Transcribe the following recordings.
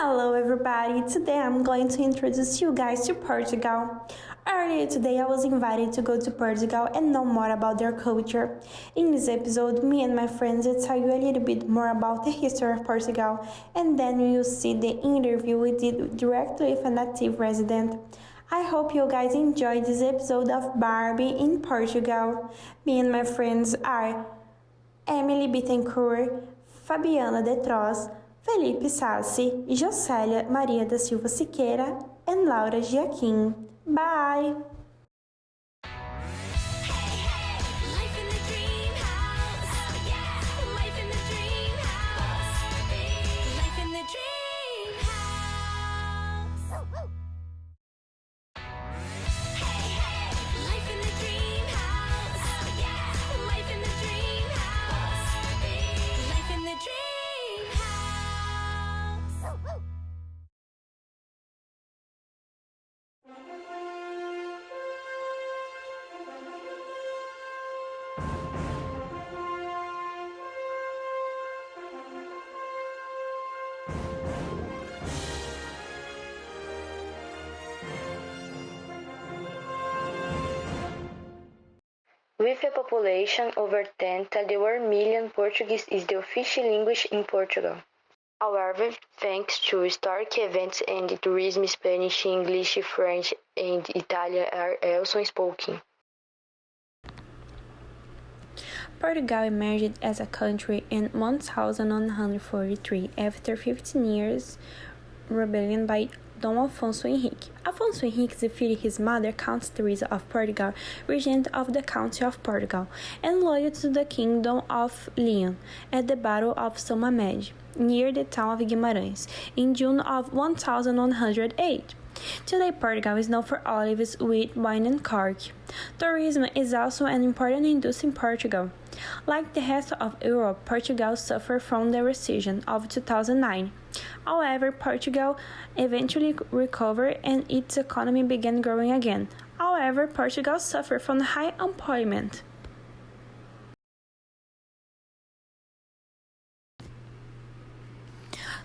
Hello everybody, today I'm going to introduce you guys to Portugal. Earlier today I was invited to go to Portugal and know more about their culture. In this episode, me and my friends will tell you a little bit more about the history of Portugal, and then we will see the interview we did directly with a native resident. I hope you guys enjoyed this episode of Barbie in Portugal. Me and my friends are Emily Bittencourt, Fabiana Detros, Felipe Sassi, Jocélia Maria da Silva Siqueira, and Laura Giaquim. Bye! With a population over 10 million, Portuguese is the official language in Portugal. However, thanks to historic events and tourism, Spanish, English, French, and Italian are also spoken. Portugal emerged as a country in 1143 after 15 years rebellion by Dom Afonso Henrique. Afonso Henrique defeated his mother, Countess Teresa of Portugal, regent of the County of Portugal, and loyal to the Kingdom of Leon, at the Battle of São Mamede, near the town of Guimarães, in June of 1108. Today, Portugal is known for olives, wheat, wine, and cork. Tourism is also an important industry in Portugal. Like the rest of Europe, Portugal suffered from the recession of 2009. However, Portugal eventually recovered and its economy began growing again. However, Portugal suffered from high unemployment.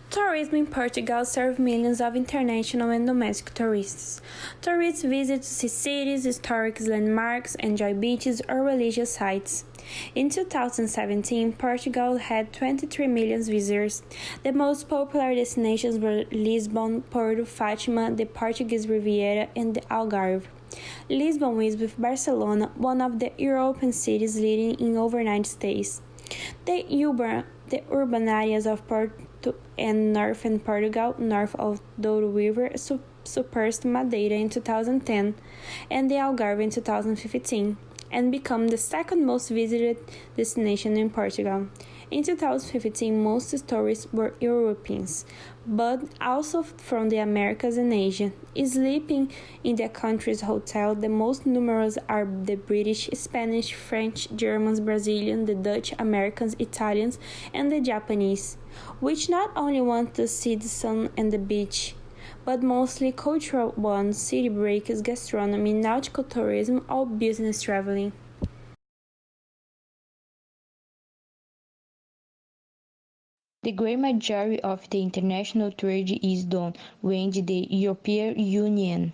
Tourism in Portugal serves millions of international and domestic tourists. Tourists visit to see cities, historic landmarks, enjoy beaches, or religious sites. In 2017, Portugal had 23 million visitors. The most popular destinations were Lisbon, Porto, Fátima, the Portuguese Riviera, and the Algarve. Lisbon is, with Barcelona, one of the European cities leading in overnight stays. The urban areas of Porto and northern Portugal, north of Douro River, surpassed Madeira in 2010 and the Algarve in 2015, and become the second most visited destination in Portugal. In 2015, most tourists were Europeans, but also from the Americas and Asia. Sleeping in the country's hotel, the most numerous are the British, Spanish, French, Germans, Brazilians, the Dutch, Americans, Italians, and the Japanese, which not only want to see the sun and the beach, but mostly cultural ones, city breaks, gastronomy, nautical tourism, or business traveling. The great majority of the international trade is done with the European Union,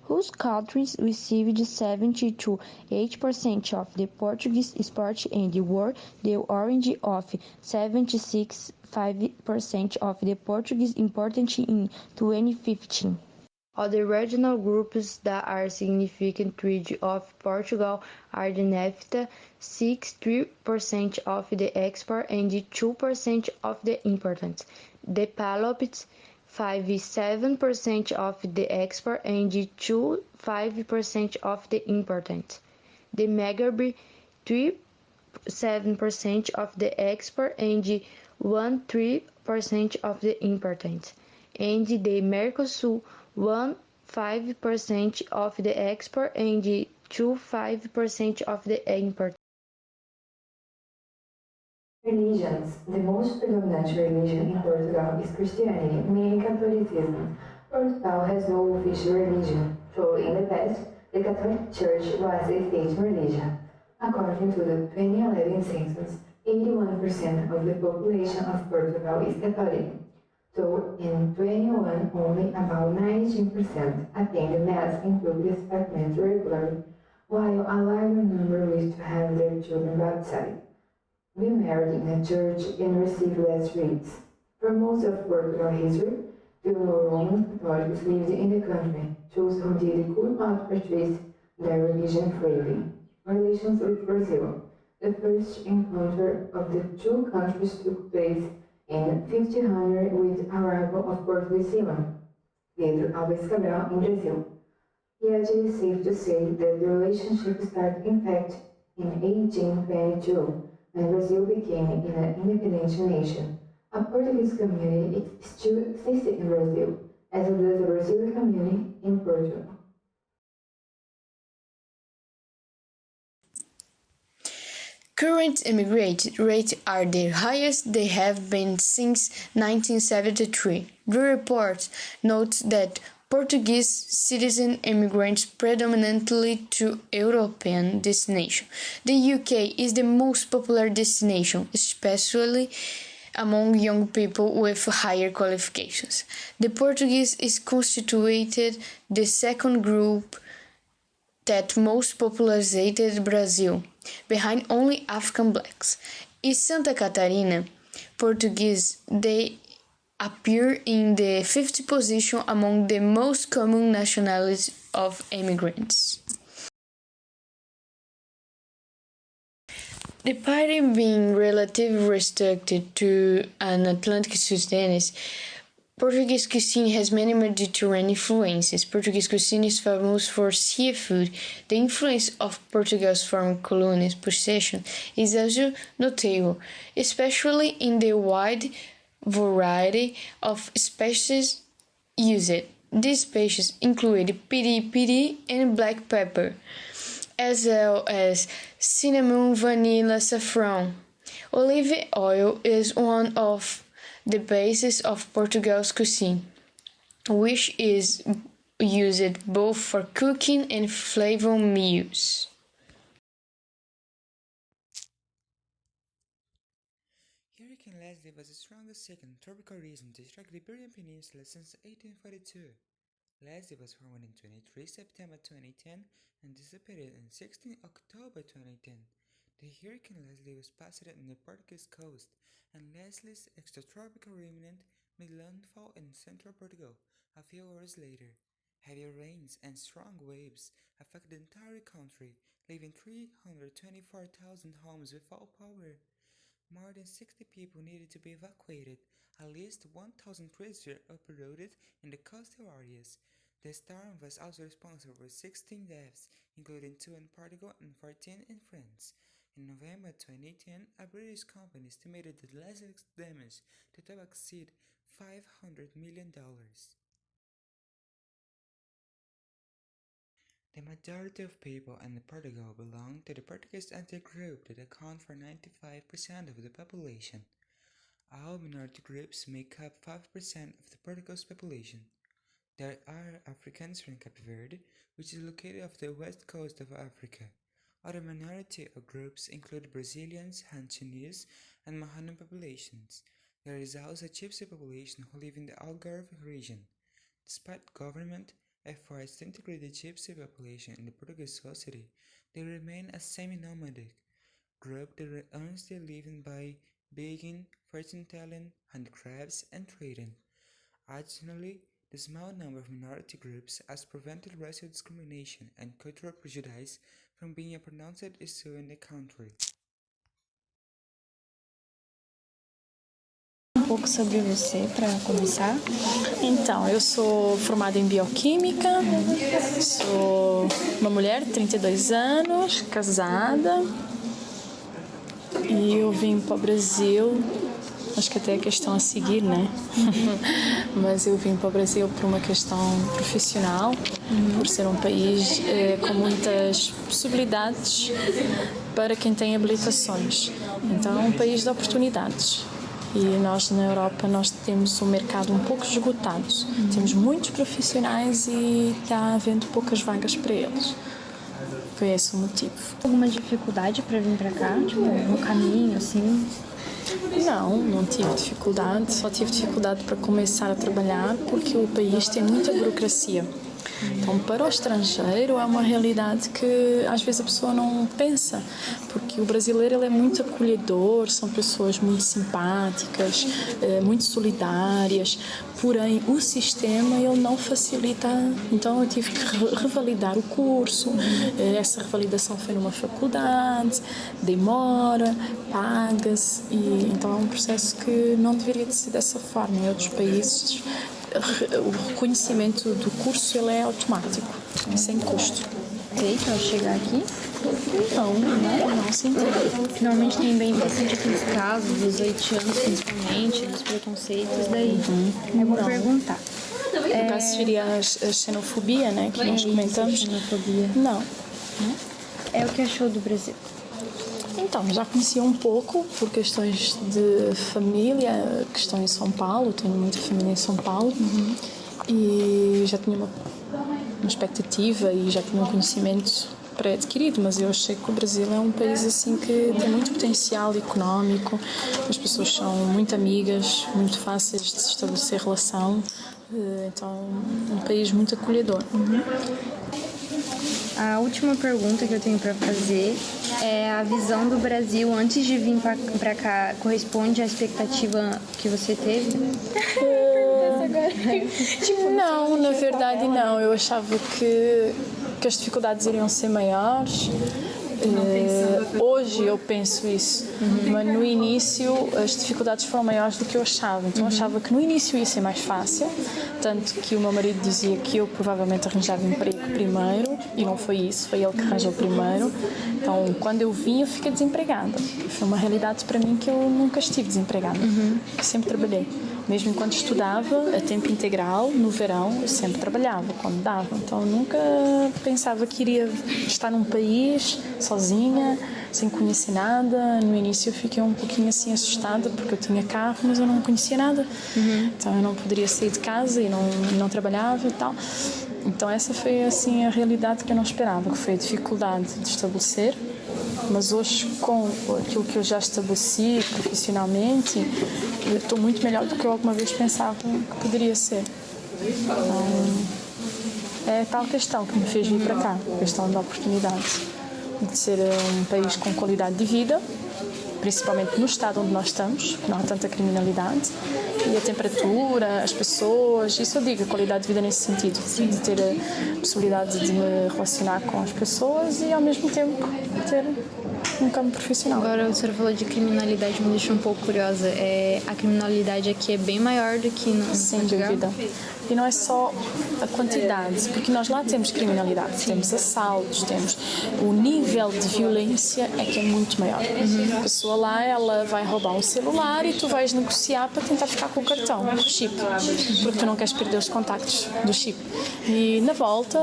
whose countries received 70 to 80% of the Portuguese export and were the origin of 76.5% of the Portuguese imported in 2015. Other regional groups that are significant trade of Portugal are the NAFTA, 6.3% of the export and 2% of the import, the PALOPs, 5.7% of the export and 2.5% of the import, the Maghreb, 3.7% of the export and 1.3% of the import, and the Mercosul, 1.5% of the export and 2.5% of the import. Religions. The most predominant religion in Portugal is Christianity, meaning Catholicism. Portugal has no official religion, so in the past, the Catholic Church was the state religion. According to the 2011 census, 81% of the population of Portugal is Catholic. so in 21 only about 19% attend mass in public sacraments regularly, while a larger number wish to have their children baptized, be married in a church, and receive less rites. For most of Portugal history, few more Roman Catholics lived in the country, those who did could not practice their religion freely. Relations with Brazil. The first encounter of the two countries took place in 1500 with the arrival of Portuguese seaman Pedro Álvares Cabral in Brazil. Yet it is safe to say that the relationship started in fact in 1822, when Brazil became an independent nation. A Portuguese community still exists in Brazil, as does a Brazilian community in Portugal. Current immigrant rates are the highest they have been since 1973. The report notes that Portuguese citizen immigrants predominantly to European destination. The UK is the most popular destination, especially among young people with higher qualifications. The Portuguese is constituted the second group that most populated Brazil, behind only African blacks. In Santa Catarina, Portuguese, they appear in the 50th position among the most common nationalities of immigrants. Despite being relatively restricted to an Atlantic sustenance, Portuguese cuisine has many Mediterranean influences. Portuguese cuisine is famous for seafood. The influence of Portugal's foreign colonies possession is also notable, especially in the wide variety of spices used. These spices include piri and black pepper, as well as cinnamon, vanilla, saffron. Olive oil is one of the basis of Portugal's cuisine, which is used both for cooking and flavoring meals. Hurricane Leslie was the strongest second tropical region to strike the Iberian Peninsula since 1842. Leslie was formed in 23 September 2010 and disappeared on 16 October 2010. The Hurricane Leslie was passed on the Portuguese coast, and Leslie's extratropical remnant made landfall in central Portugal a few hours later. Heavy rains and strong waves affected the entire country, leaving 324,000 homes without power. More than 60 people needed to be evacuated. At least 1,000 trees were uprooted in the coastal areas. The storm was also responsible for 16 deaths, including 2 in Portugal and 14 in France. In November 2010, a British company estimated the Leslie's damage to exceed $500 million. The majority of people in Portugal belong to the Portuguese ethnic group that account for 95% of the population. All minority groups make up 5% of the Portugal's population. There are Africans from Cape Verde, which is located off the west coast of Africa. Other minority groups include Brazilians, Chinese, and Mahanan populations. There is also a Gypsy population who live in the Algarve region. Despite government efforts to integrate the Gypsy population in the Portuguese society, they remain a semi-nomadic group that earns their living by begging, fortune-telling, handicrafts, and trading. Additionally, the small number of minority groups has prevented racial discrimination and cultural prejudice from being a pronounced issue in the country. Um pouco sobre você para começar. Então, eu sou formada em bioquímica, sou uma mulher de 32 anos, casada, e eu vim para o Brasil, acho que até a questão a seguir, né? Mas eu vim para o Brasil por uma questão profissional, por ser um país com muitas possibilidades para quem tem habilitações. Então, é um país de oportunidades. E nós, na Europa, nós temos um mercado um pouco esgotado. Temos muitos profissionais e está havendo poucas vagas para eles. Foi esse o motivo. Alguma dificuldade para vir para cá, tipo, no caminho, assim? Não tive dificuldade, só tive dificuldade para começar a trabalhar porque o país tem muita burocracia. Então, para o estrangeiro é uma realidade que às vezes a pessoa não pensa, porque o brasileiro ele é muito acolhedor, são pessoas muito simpáticas, muito solidárias, porém o sistema ele não facilita. Então eu tive que revalidar o curso, essa revalidação foi numa faculdade, demora, paga-se, e então é um processo que não deveria ser dessa forma. Em outros países o reconhecimento do curso ele é automático, sem custo. Feito ao chegar aqui? Não senti. Normalmente tem bastante aqueles casos dos haitianos, principalmente, dos preconceitos, daí eu vou perguntar. No caso seria a xenofobia, né, que nós comentamos. Xenofobia. Não. É o que achou do Brasil? Então, já conhecia um pouco por questões de família, que estão em São Paulo, tenho muita família em São Paulo, e já tinha uma expectativa e já tinha um conhecimento pré-adquirido, mas eu achei que o Brasil é um país assim que tem muito potencial económico, as pessoas são muito amigas, muito fáceis de se estabelecer relação, então um país muito acolhedor. A última pergunta que eu tenho para fazer é: a visão do Brasil antes de vir para cá corresponde à expectativa que você teve? Não, na verdade não. Eu achava que as dificuldades iriam ser maiores. Hoje eu penso isso, mas no início as dificuldades foram maiores do que eu achava. Então eu achava que no início ia ser mais fácil, tanto que o meu marido dizia que eu provavelmente arranjava emprego primeiro, e não foi isso, foi ele que arranjou primeiro. Então quando eu vim eu fiquei desempregada. Foi uma realidade para mim que eu nunca estive desempregada, eu sempre trabalhei. Mesmo enquanto estudava a tempo integral, no verão, eu sempre trabalhava, quando dava. Então, eu nunca pensava que iria estar num país sozinha, sem conhecer nada. No início, eu fiquei um pouquinho assim assustada, porque eu tinha carro, mas eu não conhecia nada. Então, eu não poderia sair de casa e não trabalhava e tal. Então, essa foi assim a realidade que eu não esperava, que foi a dificuldade de estabelecer. Mas hoje, com aquilo que eu já estabeleci profissionalmente, eu estou muito melhor do que eu alguma vez pensava que poderia ser. Então, é a tal questão que me fez vir para cá, a questão da oportunidade de ser um país com qualidade de vida, principalmente no estado onde nós estamos, que não há tanta criminalidade, e a temperatura, as pessoas, isso eu digo, a qualidade de vida nesse sentido, de ter a possibilidade de me relacionar com as pessoas e ao mesmo tempo ter um campo profissional. Agora, o senhor falou de criminalidade, me deixou um pouco curiosa. A criminalidade aqui é bem maior do que no Sem Portugal? dúvida. E não é só a quantidade, porque nós lá temos criminalidade, temos assaltos, temos o nível de violência é que é muito maior. A pessoa lá, ela vai roubar um celular e tu vais negociar para tentar ficar com o cartão, o chip, porque tu não queres perder os contactos do chip. E na volta,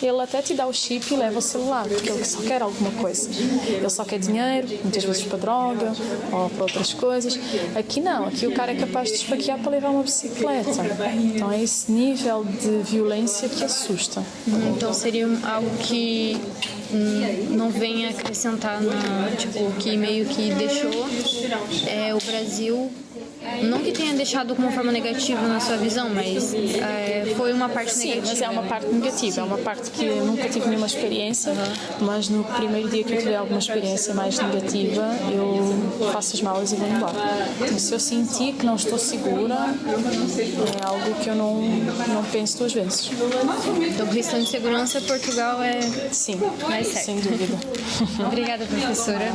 ele até te dá o chip e leva o celular, porque ele só quer alguma coisa. Ele só quer dinheiro, muitas vezes para droga ou para outras coisas. Aqui não, aqui o cara é capaz de esfaquear para levar uma bicicleta. Então é esse nível de violência que assusta. Então seria algo que não vem acrescentar que meio que deixou o Brasil, não que tenha deixado como forma negativa na sua visão, mas foi uma parte negativa. Sim, mas é uma parte negativa, é uma parte que eu nunca tive nenhuma experiência, mas no primeiro dia que eu tive alguma experiência mais negativa, eu faço as malas e vou embora. Então, se eu sentir que não estou segura, é algo que eu não penso duas vezes. Então, questão de segurança, Portugal é Sim, mais certo. sem dúvida. Obrigada, professora.